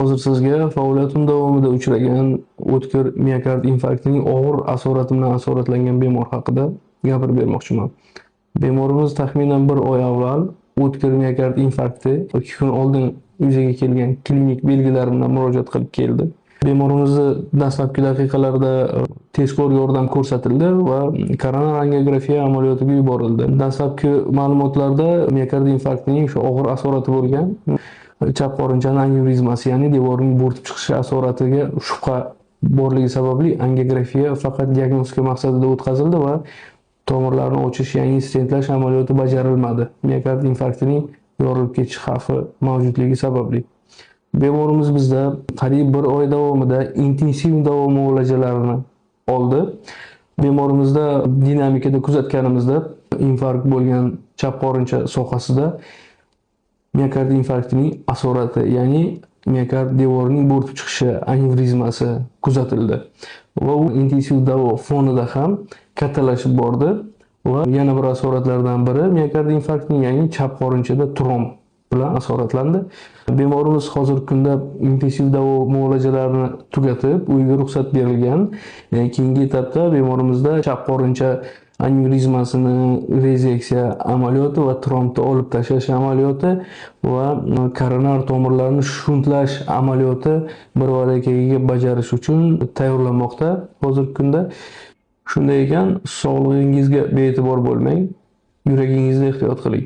Hozir sizga faoliyatim davomida uchragan o'tkir miokard infarktining og'ir asorati bilan asoratlangan bemor haqida gapirib bermoqchiman. Bemorimiz taxminan 1 oy avval o'tkir miokard infarkti 2 kun oldin yuzaga kelgan klinik belgilar bilan murojaat qilib keldi. Bemorimizni dastlabki daqiqalarda tezkor yordam ko'rsatildi va koronar angiografiya amaliyotiga yuborildi. Dastlabki ma'lumotlarda miokard infarktining shu og'ir asorati bo'lgan chap qorinchaning anevrizmasi, ya'ni devorning bo'rtib chiqishi asoratiga shubha borligi sababli angiografiya faqat diagnostika maqsadida o'tkazildi va tomirlarni ochish, ya'ni stentlash amaliyoti bajarilmadi. Miokard infarktining yorilib ketish xavfi mavjudligi sababli. Bemorimiz bizda qariyb 1 oy davomida intensiv davo muolajalarini oldi. Bemorimizda dinamikada kuzatganimizda infarkt bo'lgan chap qorincha sohasida miokard infarktining asorati, ya'ni miokard devorining bo'rtib chiqishi anevrizmasi kuzatildi. Va u intensiv davo fonida ham kattalashib bordi va yana bir asoratlardan biri miokard infarktining, ya'ni chap qorinchada tromb bilan asoratlandi. Bemorimiz hozirgi kunda intensiv davo muolajalarini tugatib, uyga ruxsat berilgan. Keyingi etapda bemorimizda chap qorincha anevrizmasini rezeksiya amaliyoti va trombni olib tashlash amaliyoti va koronar tomirlarini shuntlash amaliyoti bir varakaga bajarish uchun tayyorlanmoqda hozirgi kunda. Shunday ekan, sog'lig'ingizga bee'tibor bo'lmang, yuragingizni ehtiyot qiling.